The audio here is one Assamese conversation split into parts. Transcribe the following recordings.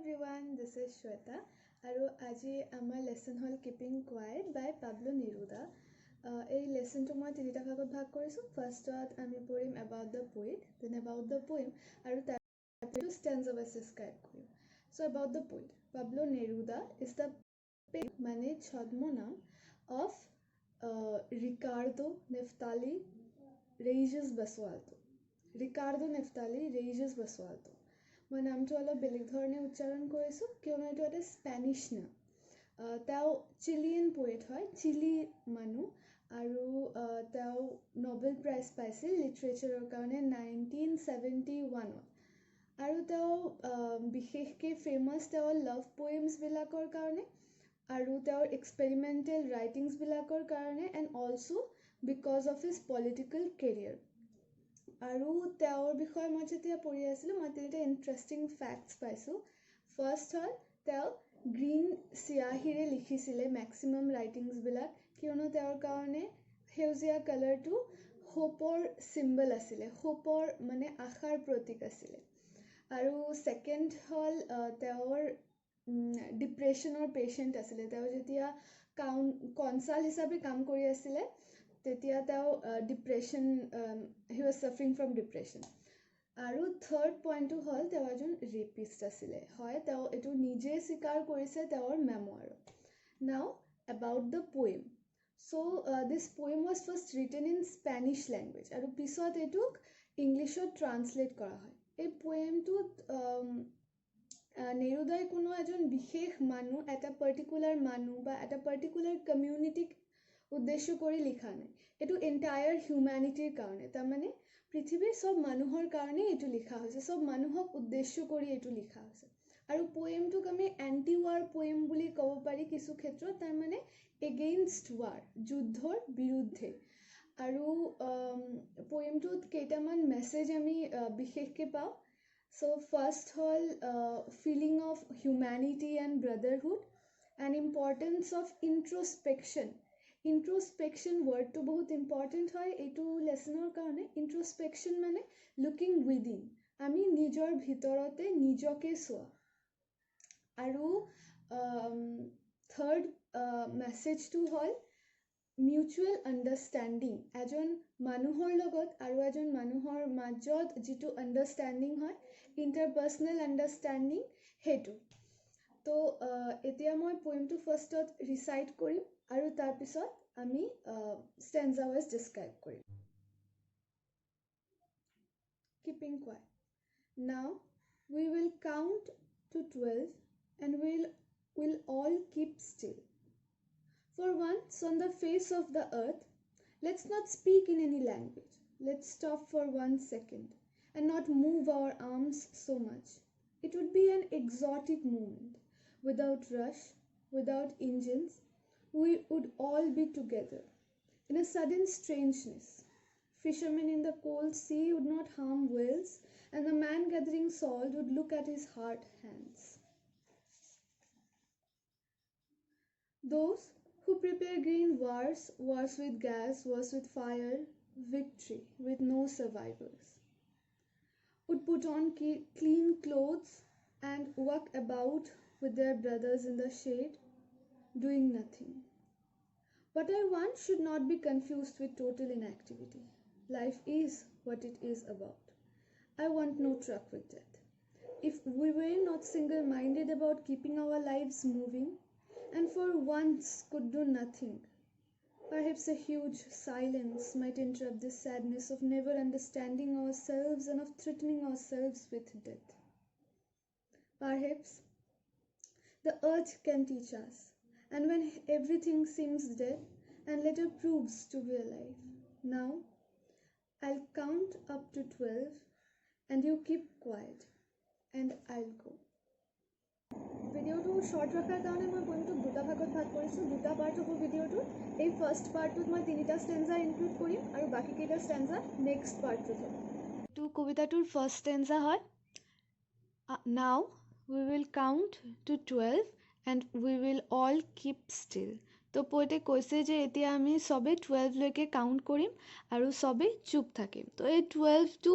everyone, this is Shweta. Aru aji amar lesson hol Keeping Quiet by Pablo Neruda. এই লেসনটো মই তিনিটা ভাগত ভাগ কৰিছোঁ. ফাৰ্ষ্টত আমি পঢ়িম about the poet, then about the poem, আৰু তাৰপিছত stanza wise describe কৰিম. So about the poet, Pablo Neruda is the মানে ছদ্মনাম of Ricardo Neftali Reyes Basualdo. Ricardo Neftali Reyes Basualdo. মই নামটো অলপ বেলেগ ধৰণে উচ্চাৰণ কৰিছোঁ কিয়নো এইটো এটা স্পেনিছ নাম. তেওঁ চিলিয়ান পোয়েট হয়, চিলি মানুহ, আৰু তেওঁ নোবেল প্ৰাইজ পাইছিল লিটাৰেচাৰৰ কাৰণে 1971ত. আৰু তেওঁ বিশেষকৈ ফেমাছ তেওঁৰ লাভ পয়েমছবিলাকৰ কাৰণে আৰু তেওঁৰ এক্সপেৰিমেণ্টেল ৰাইটিংছবিলাকৰ কাৰণে and also' because of his political career. আৰু তেওঁৰ বিষয়ে মই যেতিয়া পঢ়ি আছিলোঁ মই তিনিটা ইণ্টাৰেষ্টিং ফেক্টছ পাইছোঁ. ফাৰ্ষ্ট হ'ল তেওঁ গ্ৰীণ চিয়াহীৰে লিখিছিলে মেক্সিমাম ৰাইটিংছবিলাক কিয়নো তেওঁৰ কাৰণে সেউজীয়া কালাৰটো হোপৰ চিম্বল আছিলে, হোপৰ মানে আশাৰ প্ৰতীক আছিলে. আৰু ছেকেণ্ড হ'ল তেওঁৰ ডিপ্ৰেশ্যনৰ পেচেণ্ট আছিলে. তেওঁ যেতিয়া কনচাল হিচাপে কাম কৰি আছিলে তেতিয়া তেওঁ depression he was suffering from depression. আৰু থাৰ্ড পইণ্টটো হ'ল তেওঁ এজন ৰেপিষ্ট আছিলে. হয়, তেওঁ এইটো নিজে স্বীকাৰ কৰিছে তেওঁৰ মেমুৱাৰত. নাও about the poem. So' this poem was first written in Spanish language আৰু পিছত এইটোক ইংলিছত ট্ৰান্সলেট কৰা হয়. এই পোয়েমটোত নেৰুদাই কোনো এজন বিশেষ মানুহ, এটা পাৰ্টিকুলাৰ মানুহ বা এটা পাৰ্টিকুলাৰ কমিউনিটিক উদ্দেশ্য কৰি লিখা নাই. এইটো এণ্টায়াৰ হিউমেনিটিৰ কাৰণে, তাৰমানে পৃথিৱীৰ চব মানুহৰ কাৰণে এইটো লিখা হৈছে, চব মানুহক উদ্দেশ্য কৰি এইটো লিখা হৈছে. আৰু পোয়েমটোক আমি এণ্টি ৱাৰ পোয়েম বুলি ক'ব পাৰি কিছু ক্ষেত্ৰত, তাৰমানে এগেইনষ্ট ৱাৰ, যুদ্ধৰ বিৰুদ্ধে. আৰু পোয়েমটোত কেইটামান মেছেজ আমি বিশেষকৈ পাওঁ. চ' ফাৰ্ষ্ট হ'ল feeling of humanity and brotherhood and importance of introspection. Introspection ৱৰ্ডটো বহুত ইম্পৰ্টেণ্ট হয় এইটো লেচনৰ কাৰণে. ইণ্ট্ৰস্পেকশ্যন মানে লুকিং উইদিন, আমি নিজৰ ভিতৰতে নিজকে চোৱা. আৰু থাৰ্ড মেছেজটো হ'ল মিউচুৱেল আণ্ডাৰষ্টেণ্ডিং. এজন মানুহৰ লগত আৰু এজন মানুহৰ মাজত যিটো আণ্ডাৰষ্টেণ্ডিং হয়, ইণ্টাৰপাৰ্চনেল আণ্ডাৰষ্টেণ্ডিং, সেইটো. তো এতিয়া মই পোয়েমটো ফাৰ্ষ্টত ৰিচাইট কৰিম আৰু তাৰপিছত আমি ষ্টেঞ্জা ৱাইজ ডিছক্ৰাইব কৰিম. Keeping quiet. Now we will count to 12 and we'll all keep still. For once on the face of the earth, let's not speak in any language. Let's stop for 1 second and not move our arms so much. It would be an exotic moment. Without rush, without engines, we would all be together in a sudden strangeness. Fishermen in the cold sea would not harm whales, and the man gathering salt would look at his hard hands. Those who prepare green wars with gas, wars with fire, victory with no survivors, would put on clean clothes and walk about with their brothers in the shade, doing nothing. But I once should not be confused with total inactivity. Life is what it is about. I want no truck with death. If we were not single-minded about keeping our lives moving, and for once could do nothing, perhaps a huge silence might interrupt this sadness of never understanding ourselves and of threatening ourselves with death. Perhaps the earth can teach us, and when everything seems dead, and later proves to be alive. Now, I'll count up to 12, and you keep quiet, and I'll go. ভিডিঅ'টো শ্বৰ্ট ৰখাৰ কাৰণে মই পোয়েমটোক দুটা ভাগত ভাগ কৰিছোঁ. দুটা পাৰ্ট হ'ব ভিডিঅ'টোৰ. এই ফাৰ্ষ্ট পাৰ্টটোত মই তিনিটা ষ্টেঞ্জা ইনক্লুড কৰিম আৰু বাকীকেইটা ষ্টেঞ্জা নেক্সট পাৰ্টটোত হ'ব. এইটো কবিতাটোৰ ফাৰ্ষ্ট ষ্টেঞ্জা হয়, now we will count to 12 and we will all keep still. তো পোয়েটে কৈছে যে এতিয়া আমি চবেই 12লৈকে কাউণ্ট কৰিম আৰু চবেই চুপ থাকিম. তো এই 12টো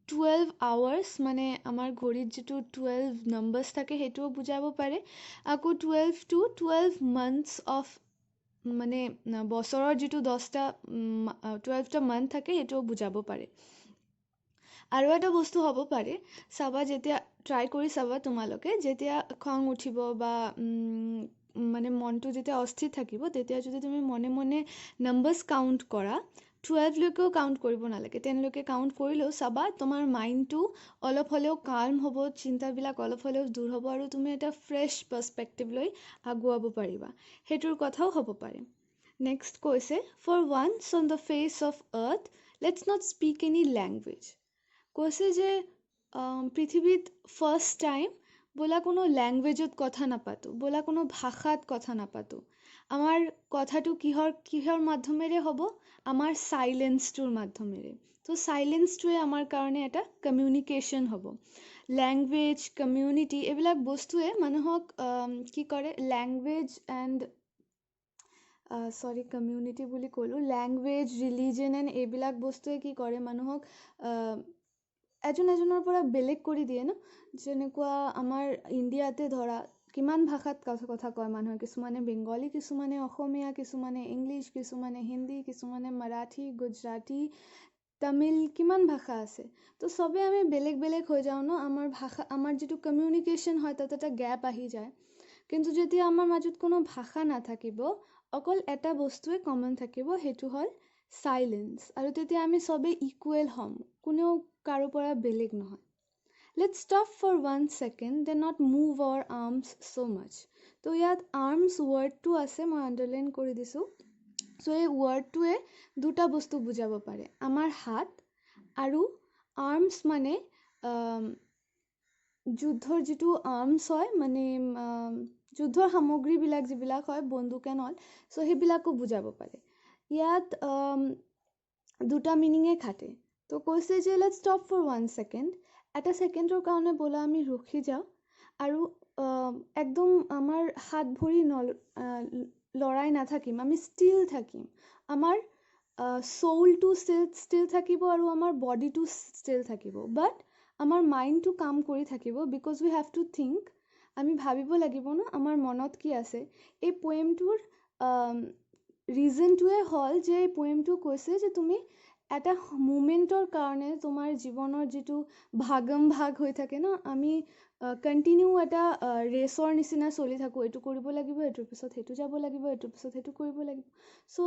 12 hours মানে আমাৰ ঘড়ীত যিটো 12 numbers থাকে সেইটোও বুজাব পাৰে আকৌ 12 to 12 months of মানে বছৰৰ যিটো 10টা 12টা month থাকে সেইটোও বুজাব পাৰে আৰু এটা বস্তু হ'ব পাৰে চাবা যেতিয়া ট্ৰাই কৰি চাবা তোমালোকে যেতিয়া খং উঠিব বা মানে মনটো যেতিয়া অস্থিৰ থাকিব তেতিয়া যদি তুমি মনে মনে নাম্বাৰছ কাউণ্ট কৰা 12 লৈকেও কাউণ্ট কৰিব নালাগে 10 লৈকে কাউণ্ট কৰিলেও চাবা তোমাৰ মাইণ্ডটো অলপ হ'লেও কাল্ম হ'ব চিন্তাবিলাক অলপ হ'লেও দূৰ হ'ব আৰু তুমি এটা ফ্ৰেছ পাৰ্সপেক্টিভ লৈ আগুৱাব পাৰিবা সেইটোৰ কথাও হ'ব পাৰে নেক্সট কৈছে for once on the face of earth let's not speak any language কৈছে যে পৃথিৱীত ফাৰ্ষ্ট টাইম বোলা কোনো ল্যাঙ্গুৱেজত কথা নাপাতো বোলা কোনো ভাষাত কথা নাপাতো আমাৰ কথাটো কিহৰ মাধ্যমেৰে হ'ব আমাৰ সাইলেন্সটোৰ মাধ্যমেৰে তো সাইলেন্সটোৱে আমাৰ কাৰণে এটা কমিউনিকেশ্যন হ'ব ল্যাঙ্গুৱেজ কমিউনিটি এইবিলাক বস্তুৱে মানুহক কি কৰে ল্যাঙ্গুৱেজ এণ্ড কমিউনিটি বুলি ক'লোঁ ল্যাঙ্গুৱেজ ৰিলিজন এণ্ড এইবিলাক বস্তুৱে কি কৰে মানুহক এজনৰ পৰা বেলেগ কৰি দিয়ে ন যেনেকুৱা আমাৰ ইণ্ডিয়াতে ধৰা কিমান ভাষাত কথা কয় মানুহে কিছুমানে বেংগলী কিছুমানে অসমীয়া কিছুমানে ইংলিছ কিছুমানে হিন্দী কিছুমানে মাৰাঠী গুজৰাটী তামিল কিমান ভাষা আছে তো সবে আমি বেলেগ বেলেগ হৈ যাওঁ ন আমাৰ যিটো কমিউনিকেশ্যন হয় তাত এটা গেপ আহি যায় কিন্তু যেতিয়া আমাৰ মাজত কোনো ভাষা নাথাকিব অকল এটা বস্তুৱে কমন থাকিব সেইটো হ'ল সাইলেন্স আৰু তেতিয়া আমি সবে ইকুৱেল হ'ম কোনেও কাৰো পৰা বেলেগ নহয় Let's stop for 1 second then not move our arms so much তো ইয়াত arms wordটো আছে মই আন্ডাৰলাইন কৰি দিছোঁ সো এই ৱৰ্ডটোৱে দুটা বস্তু বুজাব পাৰে আমাৰ হাত আৰু arms মানে যুদ্ধৰ যিটো arms হয় মানে যুদ্ধৰ সামগ্ৰীবিলাক যিবিলাক হয় বন্দুক এণ্ড অল সো সেইবিলাকো বুজাব পাৰে ইয়াত দুটা মিনিঙে খাটে তো কৈছে যে let's stop for 1 second এটা সেকেন্ডৰ কাৰণে বলা আমি ৰখি যাওঁ আৰু একদম আমাৰ হাত ভৰি লৰাই নাথাকিম আমি ষ্টিল থাকিম আমাৰ সোলটো ষ্টিল থাকিব আৰু আমাৰ বডিটো ষ্টিল থাকিব বাট আমাৰ মাইণ্ডটো কাম কৰি থাকিব because we have to think আমি ভাবিব লাগিব ন আমাৰ মনত কি আছে এই পোয়েমটোৰ ৰিজনটোৱে হ'ল যে এই পোয়েমটো কৈছে যে তুমি এটা মুমেণ্টৰ কাৰণে তোমাৰ জীৱনৰ যিটো ভাগম ভাগ হৈ থাকে ন আমি কণ্টিনিউ এটা ৰেচৰ নিচিনা চলি থাকোঁ এইটো কৰিব লাগিব এইটোৰ পিছত সেইটো যাব লাগিব এইটোৰ পিছত সেইটো কৰিব লাগিব চ'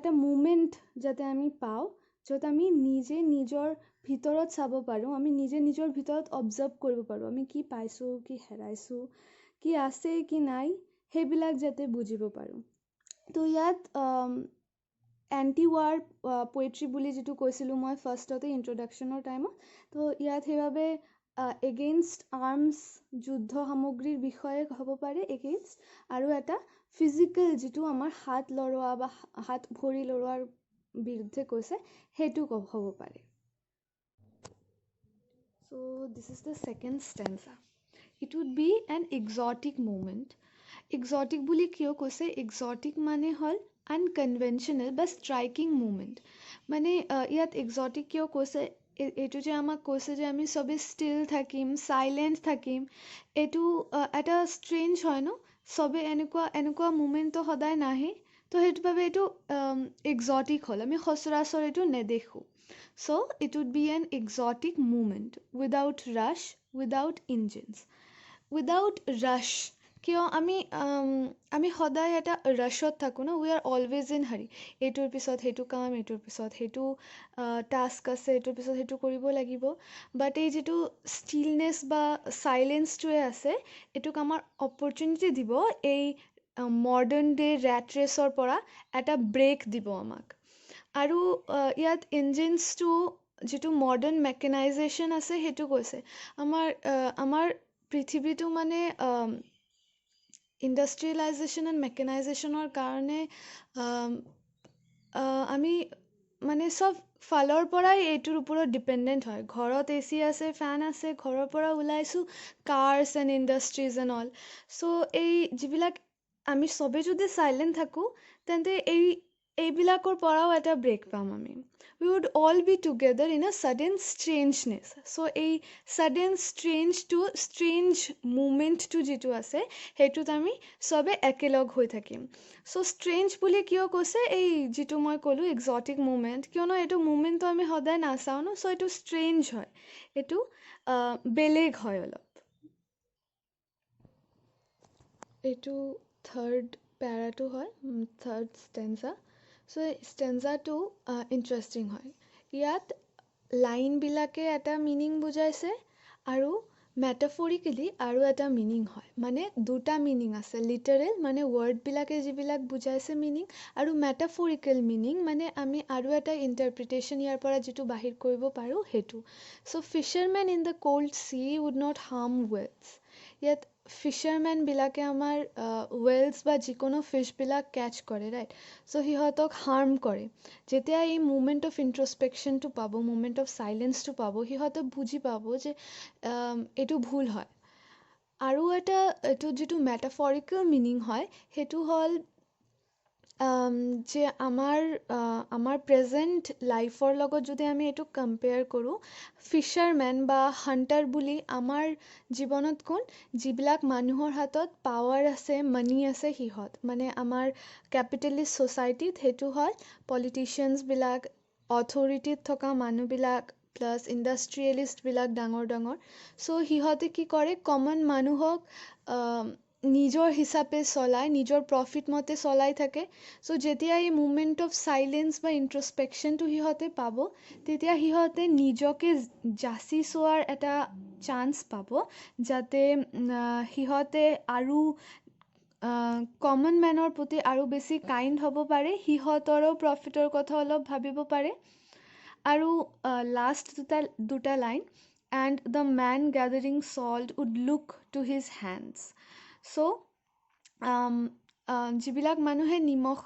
এটা মুমেণ্ট যাতে আমি পাওঁ য'ত আমি নিজে নিজৰ ভিতৰত চাব পাৰোঁ আমি নিজে নিজৰ ভিতৰত অবজাৰ্ভ কৰিব পাৰোঁ আমি কি পাইছোঁ কি হেৰাইছোঁ কি আছে কি নাই সেইবিলাক যাতে বুজিব পাৰোঁ তো ইয়াত এণ্টি ৱাৰ পোৱেট্ৰি বুলি যিটো কৈছিলোঁ মই ফাৰ্ষ্টতে ইন্ট্ৰডাকশ্যনৰ টাইমত তো ইয়াত সেইবাবে এগেইনষ্ট আৰ্মছ যুদ্ধ সামগ্ৰীৰ বিষয়ে হ'ব পাৰে এগেইনষ্ট আৰু এটা ফিজিকেল যিটো আমাৰ হাত লৰোৱা বা হাত ভৰি লৰোৱাৰ বিৰুদ্ধে কৈছে সেইটো হ'ব পাৰে So this is the second stanza. It would be an exotic moment. Exotic বুলি কিয় কৈছে exotic মানে হ'ল unconventional বা striking moment. মানে ইয়াত exotic কিয় কৈছে এইটো যে আমাক কৈছে যে আমি সবে still থাকিম silent থাকিম এইটো এটা strange হয় ন সবে এনেকুৱা moment তো সদায় নাহে তো সেইটো বাবে এইটো exotic হ'ল আমি সচৰাচৰ এইটো নেদেখোঁ So it would be an exotic moment without rush, without engines. Without rush. কিয় আমি সদায় এটা rushত থাকোঁ ন we are always in hurry. এইটোৰ পিছত সেইটো কাম এইটোৰ পিছত সেইটো টাস্ক আছে এইটোৰ পিছত সেইটো কৰিব লাগিব বাট এই যিটো ষ্টিলনেছ বা চাইলেন্সটোৱে আছে এইটোক আমাৰ অপৰচুনিটি দিব এই মডাৰ্ণ ডে ৰেট ৰেচৰ পৰা এটা ব্ৰেক দিব আমাক আৰু ইয়াত ইঞ্জিনছটো যিটো মডাৰ্ণ মেকানাইজেশ্যন আছে সেইটো কৈছে আমাৰ পৃথিৱীটো মানে ইণ্ডাষ্ট্ৰিয়েলাইজেশ্যন এণ্ড মেকানাইজেশ্যনৰ কাৰণে আমি মানে চব ফালৰ পৰাই এইটোৰ ওপৰত ডিপেণ্ডেণ্ট হয় ঘৰত AC আছে ফেন আছে ঘৰৰ পৰা ওলাইছোঁ cars and industries and all so' এই যিবিলাক আমি চবে যদি চাইলেণ্ট থাকোঁ তেন্তে এই এইবিলাকৰ পৰাও এটা ব্ৰেক পাম আমি। We would all be together in a sudden strangeness. So এই sudden strange momentটো যিটো আছে সেইটোত আমি চবে একেলগ হৈ থাকিম। চ' ষ্ট্ৰেঞ্জ বুলি কিয় কৈছে, এই যিটো মই ক'লোঁ এক্সটিক মুমেণ্ট, কিয়নো এইটো মুমেণ্টটো আমি সদায় নাচাওঁ ন, চ' এইটো ষ্ট্ৰেঞ্জ হয়, এইটো বেলেগ হয় অলপ। এইটো থাৰ্ড পেৰাটো হয়, থাৰ্ড ষ্টেঞ্জা। চ' এই ষ্টেঞ্জাটো ইণ্টাৰেষ্টিং হয়। ইয়াত লাইনবিলাকে এটা মিনিং বুজাইছে আৰু মেটাফৰিকেলি আৰু এটা মিনিং হয়, মানে দুটা মিনিং আছে। লিটাৰেল মানে ৱৰ্ডবিলাকে যিবিলাক বুজাইছে মিনিং, আৰু মেটাফৰিকেল মিনিং মানে আমি আৰু এটা ইণ্টাৰপ্ৰিটেশ্যন ইয়াৰ পৰা যিটো বাহিৰ কৰিব পাৰোঁ সেইটো। So' fishermen in the cold sea would not harm whales. ইয়াত ফিচাৰমেনবিলাকে আমাৰ ৱেলছ বা যিকোনো ফিছবিলাক কেটচ কৰে, ৰাইট? চ' সিহঁতক হাৰ্ম কৰে। যেতিয়া এই মুমেণ্ট অফ ইণ্ট্ৰস্পেকশ্যনটো পাব, মুমেণ্ট অফ চাইলেঞ্চটো পাব, সিহঁতে বুজি পাব যে এইটো ভুল হয়। আৰু এটা এইটো যিটো মেটাফৰিকেল মিনিং হয় সেইটো হ'ল যে আমাৰ প্ৰেজেণ্ট লাইফৰ লগত যদি আমি এইটো কম্পেয়াৰ কৰোঁ, ফিচাৰমেন বা হাণ্টাৰ বুলি আমাৰ জীৱনত কোন, যিবিলাক মানুহৰ হাতত পাৱাৰ আছে, মানি আছে, সিহঁত মানে আমাৰ কেপিটেলিষ্ট ছ'চাইটিত সেইটো হয় পলিটিচিয়ানছবিলাক, অথৰিটিত থকা মানুহবিলাক, প্লাছ ইণ্ডাষ্ট্ৰিয়েলিষ্টবিলাক ডাঙৰ ডাঙৰ। চ' সিহঁতে কি কৰে, কমন মানুহক নিজৰ হিচাপে চলাই, নিজৰ প্ৰফিট মতে চলাই থাকে। চ' যেতিয়া এই মুমেণ্ট অফ চাইলেঞ্চ বা ইণ্ট্ৰস্পেকশ্যনটো সিহঁতে পাব, তেতিয়া সিহঁতে নিজকে যাচি চোৱাৰ এটা চান্স পাব, যাতে সিহঁতে আৰু কমন মেনৰ প্ৰতি আৰু বেছি কাইণ্ড হ'ব পাৰে, সিহঁতৰো প্ৰফিটৰ কথা অলপ ভাবিব পাৰে। আৰু লাষ্ট দুটা line, and the men gathering salt would look to his hands. So' যিবিলাক মানুহে নিমখ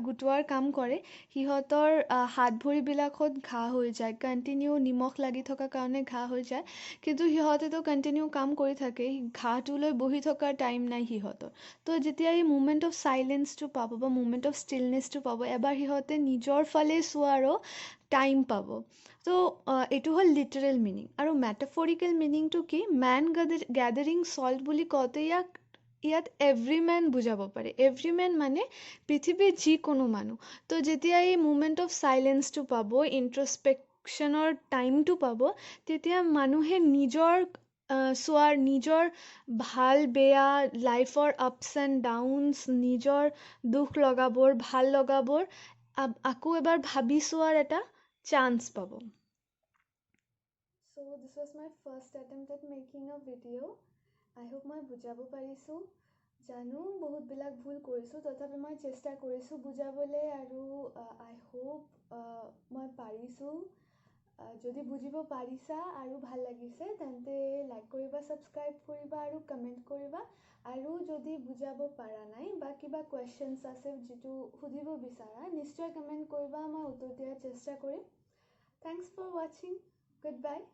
গোটোৱাৰ কাম কৰে, সিহঁতৰ হাত ভৰিবিলাকত ঘাঁ হৈ যায়, কণ্টিনিউ নিমখ লাগি থকাৰ কাৰণে ঘাঁ হৈ যায়। কিন্তু সিহঁতেতো কণ্টিনিউ কাম কৰি থাকে, ঘাঁটো লৈ বহি থকাৰ টাইম নাই সিহঁতৰ। তো যেতিয়া এই মুমেণ্ট অফ চাইলেঞ্চটো পাব বা মুমেণ্ট অফ ষ্টিলনেছটো পাব, এবাৰ সিহঁতে নিজৰ ফালে চোৱাৰো টাইম পাব। তো এইটো হ'ল লিটাৰেল মিনিং। আৰু মেটাফৰিকেল মিনিংটো কি, মেন গেডাৰিং চল্ট বুলি কওঁতে ইয়াত এভৰি মেন বুজাব পাৰে। এভৰি মেন মানে পৃথিৱীৰ যিকোনো মানুহ। তো যেতিয়া এই মুমেণ্ট অফ চাইলেঞ্চটো পাব, ইণ্ট্ৰস্পেকশ্যনৰ টাইমটো পাব, তেতিয়া মানুহে নিজৰ নিজৰ ভাল বেয়া লাইফৰ আপছ এণ্ড ডাউনছ, নিজৰ দুখ লগাবোৰ, ভাল লগাবোৰ আকৌ এবাৰ ভাবি চোৱাৰ এটা চান্স পাব। So' this was my first attempt at making a video'. I hope মই বুজাব পাৰিছোঁ। জানো বহুতবিলাক ভুল কৰিছোঁ, তথাপি মই চেষ্টা কৰিছোঁ বুজাবলৈ, আৰু আই হোপ মই পাৰিছোঁ। যদি বুজিব পাৰিছা আৰু ভাল লাগিছে, তেন্তে লাইক কৰিবা, ছাবস্ক্ৰাইব কৰিবা আৰু কমেণ্ট কৰিবা। আৰু যদি বুজাব পৰা নাই বা কিবা কুৱেশ্যনছ আছে যিটো সুধিব বিচাৰা, নিশ্চয় কমেণ্ট কৰিবা, মই উত্তৰ দিয়াৰ চেষ্টা কৰিম। থেংকছ ফৰ ৱাচিং। Good bye.